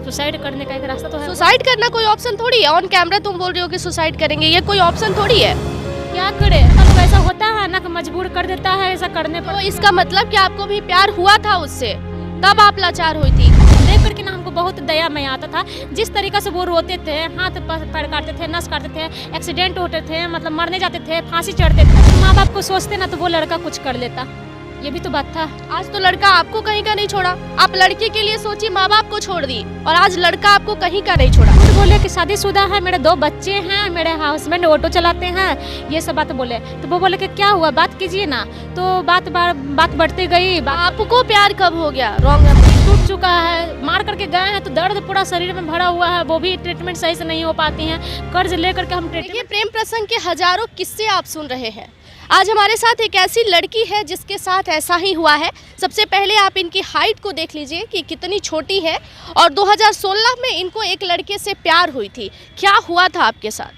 Suicide करने का एक रास्ता तो है। सुसाइड करना कोई ऑप्शन थोड़ी है। ऑन कैमरा तुम बोल रही हो कि सुसाइड करेंगे, ये कोई ऑप्शन थोड़ी है। क्या करे, तब ऐसा होता है ना कि मजबूर कर देता है ऐसा करने पर। तो इसका मतलब कि आपको भी प्यार हुआ था उससे, तब आप लाचार हुई थी। देख करके ना हमको बहुत दया में आता था, जिस तरीके से वो रोते थे, हाथ पैर काटते थे, नस काटते थे, एक्सीडेंट होते थे, मतलब मरने जाते थे, फांसी चढ़ते थे। माँ बाप को सोचते ना तो वो लड़का कुछ कर लेता, ये भी तो बात था। आज तो लड़का आपको कहीं का नहीं छोड़ा। आप लड़के के लिए सोची, माँ बाप को छोड़ दी, और आज लड़का आपको कहीं का नहीं छोड़ा। खुद बोले कि शादीशुदा है, मेरे 2 बच्चे हैं, मेरे हस्बैंड ऑटो चलाते हैं, ये सब बात बोले। तो वो बोले कि क्या हुआ, बात कीजिए ना। तो बात बढ़ती गई। आपको प्यार कब हो गया? रॉन्ग नंबर टूट चुका है, मार करके गए हैं तो दर्द पूरा शरीर में भरा हुआ है, वो भी ट्रीटमेंट सही से नहीं हो पाती हैं। कर्ज लेकर के हम देखिए, प्रेम प्रसंग के हजारों किस्से आप सुन रहे हैं। आज हमारे साथ एक ऐसी लड़की है जिसके साथ ऐसा ही हुआ है। सबसे पहले आप इनकी हाइट को देख लीजिए कि कितनी छोटी है, और 2016 में इनको एक लड़के से प्यार हुई थी। क्या हुआ था आपके साथ?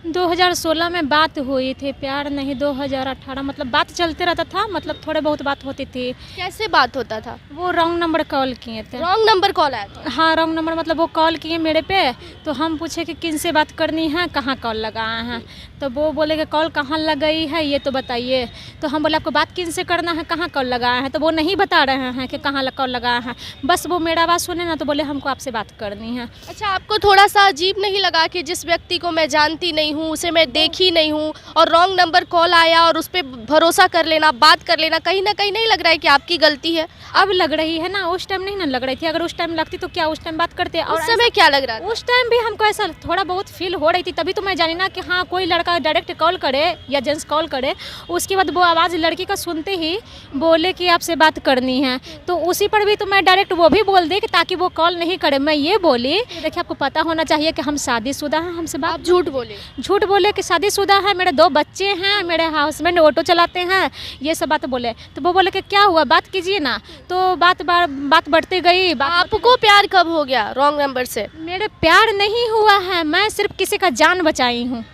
2016 में बात हुई थी, प्यार नहीं। 2018 मतलब बात चलते रहता था, मतलब थोड़े बहुत बात होती थी। कैसे बात होता था? वो रॉन्ग नंबर कॉल किए थे। रॉन्ग नंबर कॉल आया था? हाँ, रॉन्ग नंबर मतलब वो कॉल किए मेरे पे, तो हम पूछे कि किन से बात करनी है, कहाँ कॉल लगाए हैं। तो वो बोले कि कॉल कहाँ लगाई है ये तो बताइए। तो हम बोले आपको बात किन से करना है, कहाँ कॉल लगाए हैं। तो वो नहीं बता रहे हैं कि कहाँ कॉल लगाए हैं, बस वो मेरा आवाज़ सुने ना तो बोले हमको आपसे बात करनी है। अच्छा, आपको थोड़ा सा अजीब नहीं लगा कि जिस व्यक्ति को मैं जानती नहीं हूँ, उसे मैं देखी नहीं हूँ, और रॉन्ग नंबर कॉल आया और उस पर भरोसा कर लेना, बात कर लेना, कहीं ना कहीं नहीं लग रहा है कि आपकी गलती है? अब लग रही है ना, उस टाइम नहीं ना लग रही थी। अगर उस टाइम लगती तो क्या उस टाइम बात करते। और उस समय क्या लग रहा था? उस टाइम भी हमको ऐसा थोड़ा बहुत फील हो रही थी, तभी तो मैं जानी ना कि हाँ कोई लड़का डायरेक्ट कॉल करे या जेंट्स कॉल करे, उसके बाद वो आवाज़ लड़की का सुनते ही बोले कि आपसे बात करनी है, तो उसी पर भी तो मैं डायरेक्ट वो भी बोल दी कि ताकि वो कॉल नहीं करे। मैं ये बोली, देखिए आपको पता होना चाहिए कि हम शादीशुदा हैं, हमसे बात। आप झूठ बोले? झूठ बोले कि शादीशुदा है, मेरे 2 बच्चे हैं, मेरे हस्बैंड ऑटो चलाते हैं, ये सब बात बोले। तो वो बोले कि क्या हुआ, बात कीजिए ना। तो बात बढ़ती गई। आपको प्यार कब हो गया रॉन्ग नंबर से? मेरे प्यार नहीं हुआ है, मैं सिर्फ किसी का जान बचाई हूँ।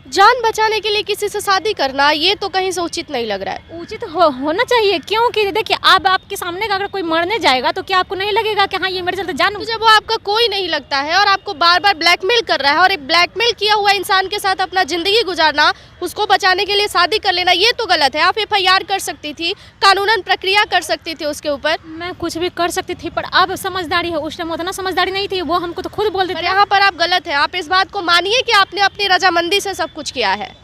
जान बचाने के लिए किसी से शादी करना, ये तो कहीं से उचित नहीं लग रहा है। उचित होना चाहिए, क्योंकि देखिए अब आपके सामने का अगर कोई मरने जाएगा तो क्या आपको नहीं लगेगा कि हाँ ये मेरे चलते जान। तो जब वो आपका कोई नहीं लगता है और आपको बार बार ब्लैकमेल कर रहा है, और एक ब्लैकमेल किया हुआ इंसान के साथ अपना जिंदगी गुजारना, उसको बचाने के लिए शादी कर लेना, ये तो गलत है। आप FIR कर सकती थी, कानूनन प्रक्रिया कर सकती थी उसके ऊपर। मैं कुछ भी कर सकती थी, पर अब समझदारी है, उस टाइम उतना समझदारी नहीं थी, वो हमको तो खुद बोल देते। यहाँ पर आप गलत है। आप इस बात को मानिए कि आपने अपनी रजामंदी से सब कुछ किया है,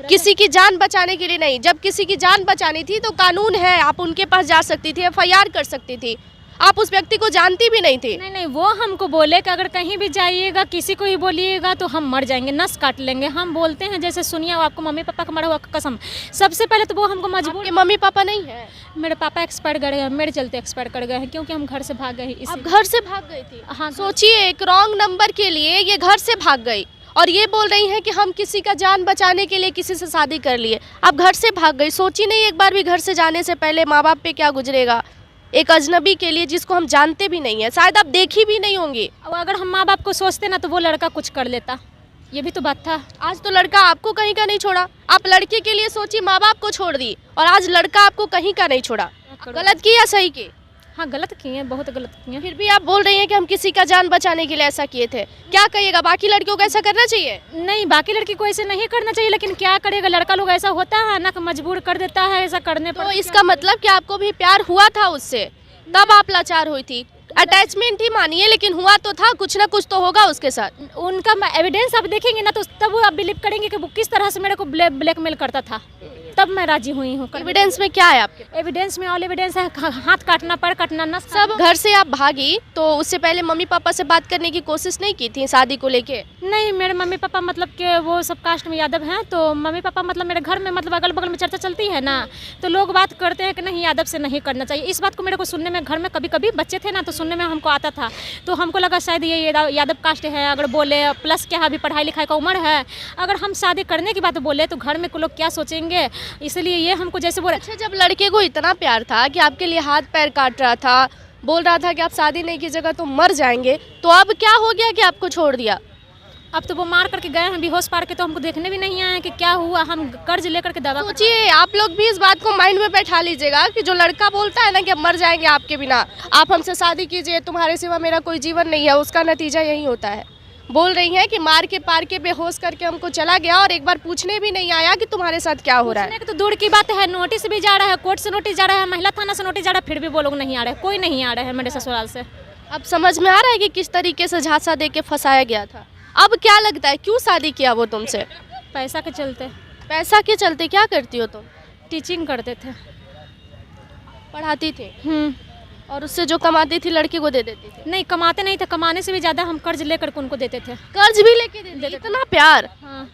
किसी की जान बचाने के लिए नहीं। जब किसी की जान बचानी थी तो कानून है, आप उनके पास जा सकती थी, FIR कर सकती थी। आप उस व्यक्ति को जानती भी नहीं थी। नहीं, वो हमको बोले कि अगर कहीं भी जाइएगा, किसी को ही बोलिएगा तो हम मर जाएंगे, नस काट लेंगे। हम बोलते हैं जैसे सुनिए आपको मम्मी पापा का मरा हुआ कसम। सबसे पहले तो वो हमको मजबूर। आपके मम्मी पापा नहीं है? मेरे पापा एक्सपायर कर गए, मेरे चलते एक्सपायर कर गए हैं, क्योंकि हम घर से भाग गए। आप घर से भाग गई थी? हाँ, सोचिए, एक रॉन्ग नंबर के लिए ये घर से भाग गई, और ये बोल रही हैं कि हम किसी का जान बचाने के लिए किसी से शादी कर लिए। आप घर से भाग गई, सोची नहीं एक बार भी घर से जाने से पहले माँ बाप पे क्या गुजरेगा? एक अजनबी के लिए जिसको हम जानते भी नहीं है, शायद आप देखी भी नहीं होंगी। अगर हम माँ बाप को सोचते ना तो वो लड़का कुछ कर लेता, ये भी तो बात था। आज तो लड़का आपको कहीं का नहीं छोड़ा। आप लड़के के लिए सोची, माँ बाप को छोड़ दी, और आज लड़का आपको कहीं का नहीं छोड़ा। गलत की या सही की? हाँ, गलत किए, बहुत गलत किए। फिर भी आप बोल रही हैं कि हम किसी का जान बचाने के लिए ऐसा किए थे। क्या कहिएगा, बाकी लड़कियों को ऐसा करना चाहिए? नहीं, बाकी लड़की को ऐसे नहीं करना चाहिए, लेकिन क्या करेगा, लड़का लोग ऐसा होता है ना कि मजबूर कर देता है ऐसा करने पर। तो इसका मतलब कि आपको भी प्यार हुआ था उससे, तब आप लाचार हुई थी। अटैचमेंट ही मानिए, लेकिन हुआ तो था, कुछ ना कुछ तो होगा उसके साथ। उनका एविडेंस आप देखेंगे ना तो तब वो आप बिलीव करेंगे कि वो किस तरह से मेरे को ब्लैकमेल करता था, तब मैं राजी हुई हूँ। एविडेंस में क्या है आपके? एविडेंस में ऑल एविडेंस है, हाथ काटना, पैर काटना, नस सब। घर से आप भागी तो उससे पहले मम्मी पापा से बात करने की कोशिश नहीं की थी शादी को लेके? नहीं, मेरे मम्मी पापा मतलब कि वो सब कास्ट में यादव हैं, तो मम्मी पापा मतलब मेरे घर में मतलब अगल बगल में चर्चा चलती है ना, तो लोग बात करते हैं कि नहीं यादव से नहीं करना चाहिए। इस बात को मेरे को सुनने में घर में कभी कभी बच्चे थे ना तो सुनने में हमको आता था, तो हमको लगा शायद ये यादव कास्ट है। अगर बोले प्लस क्या अभी पढ़ाई लिखाई का उम्र है, अगर हम शादी करने की बात बोले तो घर में लोग क्या सोचेंगे, इसलिए ये हमको जैसे बोले। अच्छा, जब लड़के को इतना प्यार था कि आपके लिए हाथ पैर काट रहा था, बोल रहा था कि आप शादी नहीं की जगह तो मर जाएंगे, तो अब क्या हो गया कि आपको छोड़ दिया? अब तो वो मार करके गए हैं बेहोश पार के, तो हमको देखने भी नहीं आए कि क्या हुआ। हम कर्ज लेकर के दवा सोचिए, आप लोग भी इस बात को माइंड में बैठा लीजिएगा कि जो लड़का बोलता है ना कि अब मर जाएंगे आपके बिना, आप हमसे शादी कीजिए, तुम्हारे सिवा मेरा कोई जीवन नहीं है, उसका नतीजा यही होता है। बोल रही हैं कि मार के पार के बेहोश करके हमको चला गया और एक बार पूछने भी नहीं आया कि तुम्हारे साथ क्या हो रहा है। तो दूर की बात है, नोटिस भी जा रहा है, कोर्ट से नोटिस जा रहा है, महिला थाना से नोटिस जा रहा है, फिर भी वो लोग नहीं आ रहे, कोई नहीं आ रहा है मेरे ससुराल से। अब समझ में आ रहा है कि किस तरीके से झांसा दे के फंसाया गया था। अब क्या लगता है क्यों शादी किया वो तुमसे? पैसा के चलते। पैसा के चलते? क्या करती हो तुम? टीचिंग करते थे। पढ़ाती थी और उससे जो कमाती थी लड़के को दे देती थी? नहीं, कमाते नहीं थे, कमाने से भी ज़्यादा हम कर्ज लेकर के उनको देते थे। कर्ज भी लेके देते थे? इतना प्यार? हाँ।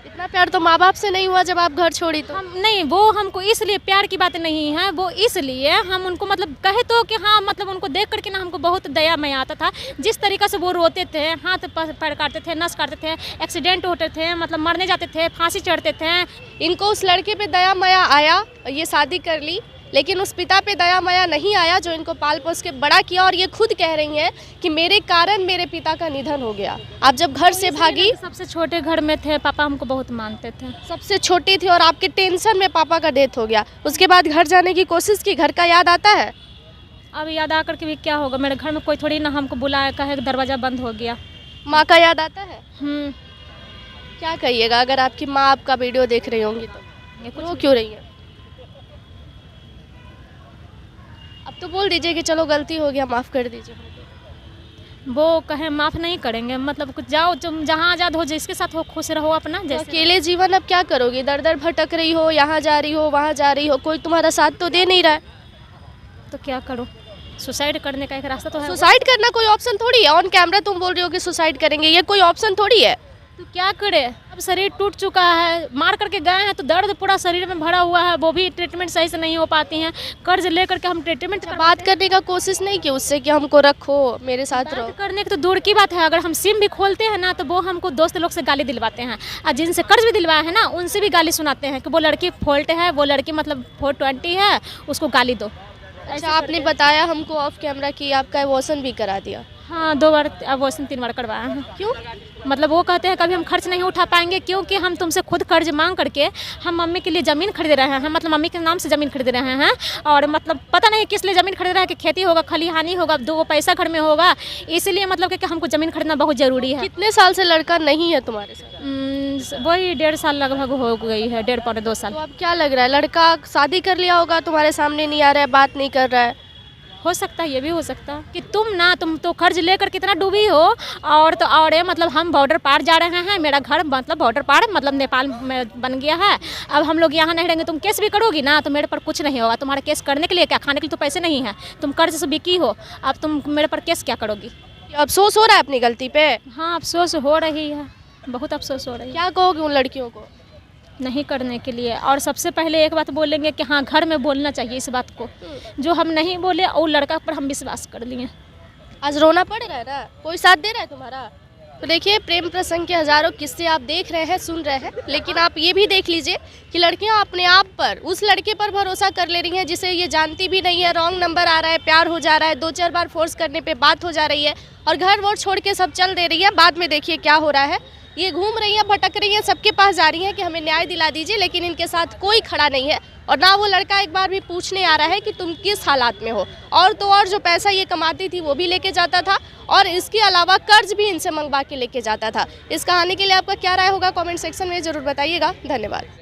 इतना प्यार तो माँ बाप से नहीं हुआ जब आप घर छोड़ी तो? हम नहीं, वो हमको इसलिए प्यार की बात नहीं है, वो इसलिए हम उनको मतलब कहे तो कि हाँ मतलब उनको देख करके ना हमको बहुत दया में आता था। जिस तरीक़े से वो रोते थे, हाथ पैर काटते थे, नस काटते थे, एक्सीडेंट होते थे, मतलब मरने जाते थे, फांसी चढ़ते थे। इनको उस लड़के पे दया माया आया, ये शादी कर ली, लेकिन उस पिता पे दया माया नहीं आया जो इनको पाल पोस के बड़ा किया। और ये खुद कह रही हैं कि मेरे कारण मेरे पिता का निधन हो गया। आप जब घर से भागी, सबसे छोटे घर में थे, पापा हमको बहुत मानते थे। सबसे छोटी थी और आपके टेंशन में पापा का डेथ हो गया। उसके बाद घर जाने की कोशिश की, घर का याद आता है? अब याद आकर के भी क्या होगा, मेरे घर में कोई थोड़ी ना हमको बुलाया, कहे दरवाज़ा बंद हो गया। माँ का याद आता है? क्या कहिएगा अगर आपकी माँ आपका वीडियो देख रही होंगी तो? रो क्यों रही है? अब तो बोल दीजिए कि चलो गलती हो गया, माफ़ कर दीजिए। वो कहे माफ़ नहीं करेंगे, मतलब कुछ जाओ, तुम जहाँ आज़ाद हो, जिसके साथ हो खुश रहो अपना। तो जैसे अकेले जीवन अब क्या करोगी? दर दर भटक रही हो, यहाँ जा रही हो, वहाँ जा रही हो, कोई तुम्हारा साथ तो दे नहीं रहा है। तो क्या करो? सुसाइड करने का एक रास्ता तो है। सुसाइड करना कोई ऑप्शन थोड़ी है। ऑन कैमरा तुम बोल रही हो कि सुसाइड करेंगे, ये कोई ऑप्शन थोड़ी है। तो क्या करे? अब शरीर टूट चुका है, मार करके गए हैं तो दर्द पूरा शरीर में भरा हुआ है, वो भी ट्रीटमेंट सही से नहीं हो पाती हैं। कर्ज लेकर के हम ट्रीटमेंट बात करने का कोशिश नहीं की उससे कि हमको रखो, मेरे साथ रहो? बात करने की तो दूर की बात है, अगर हम सिम भी खोलते हैं ना तो वो हमको दोस्त लोग से गाली दिलवाते हैं, और जिनसे कर्ज भी दिलवाया है ना उनसे भी गाली सुनाते हैं कि वो लड़की फॉल्ट है, वो लड़की मतलब 420 है, उसको गाली दो। अच्छा, आपने बताया हमको ऑफ कैमरा कि आपका एबॉर्शन भी करा दिया? हाँ, 2 बार एबॉर्शन, 3 बार करवाया है। क्यों? मतलब वो कहते हैं कभी हम खर्च नहीं उठा पाएंगे, क्योंकि हम तुमसे खुद कर्ज मांग करके हम मम्मी के लिए ज़मीन खरीद रहे हैं, मतलब मम्मी के नाम से ज़मीन खरीद रहे हैं, और मतलब पता नहीं किस लिए ज़मीन खरीद रहे हैं, कि खेती होगा, खलिहानी होगा, 2 पैसा घर में होगा, इसलिए मतलब कि हमको ज़मीन खरीदना बहुत ज़रूरी है। कितने साल से लड़का नहीं है तुम्हारे साथ? वही 1.5 साल लगभग हो गई है, 1.5 पौने 2 साल। तो अब क्या लग रहा है, लड़का शादी कर लिया होगा, तुम्हारे सामने नहीं आ रहा है, बात नहीं कर रहा है? हो सकता है, ये भी हो सकता है कि तुम तो कर्ज लेकर कितना डूबी हो, और तो और मतलब हम बॉर्डर पार जा रहे हैं, मेरा घर मतलब बॉर्डर पार मतलब नेपाल में बन गया है, अब हम लोग यहाँ नहीं रहेंगे, तुम केस भी करोगी ना तो मेरे पर कुछ नहीं होगा। तुम्हारा केस करने के लिए क्या, खाने के लिए तो पैसे नहीं है, तुम कर्ज से बिकी हो, अब तुम मेरे पर केस क्या करोगी? अफसोस हो रहा है अपनी गलती पे? हाँ, अफसोस हो रही है, बहुत अफसोस हो रही है। क्या कहोगे उन लड़कियों को नहीं करने के लिए? और सबसे पहले एक बात बोलेंगे कि हाँ, घर में बोलना चाहिए इस बात को, जो हम नहीं बोले और लड़का पर हम विश्वास कर लिए। आज रोना पड़ रहा है ना, कोई साथ दे रहा है तुम्हारा? तो देखिए, प्रेम प्रसंग के हज़ारों किस्से आप देख रहे हैं, सुन रहे हैं, लेकिन आप ये भी देख लीजिए कि लड़कियां अपने आप पर, उस लड़के पर भरोसा कर ले रही हैं जिसे ये जानती भी नहीं है, रॉन्ग नंबर आ रहा है, प्यार हो जा रहा है, 2-4 बार फोर्स करने पे बात हो जा रही है, और घर वोर छोड़ के सब चल दे रही है। बाद में देखिए क्या हो रहा है, ये घूम रही हैं, भटक रही हैं, सबके पास जा रही हैं कि हमें न्याय दिला दीजिए, लेकिन इनके साथ कोई खड़ा नहीं है, और ना वो लड़का एक बार भी पूछने आ रहा है कि तुम किस हालात में हो। और तो और जो पैसा ये कमाती थी वो भी लेके जाता था, और इसके अलावा कर्ज भी इनसे मंगवा के लेके जाता था। इस कहानी के लिए आपका क्या राय होगा, कमेंट सेक्शन में ज़रूर बताइएगा। धन्यवाद।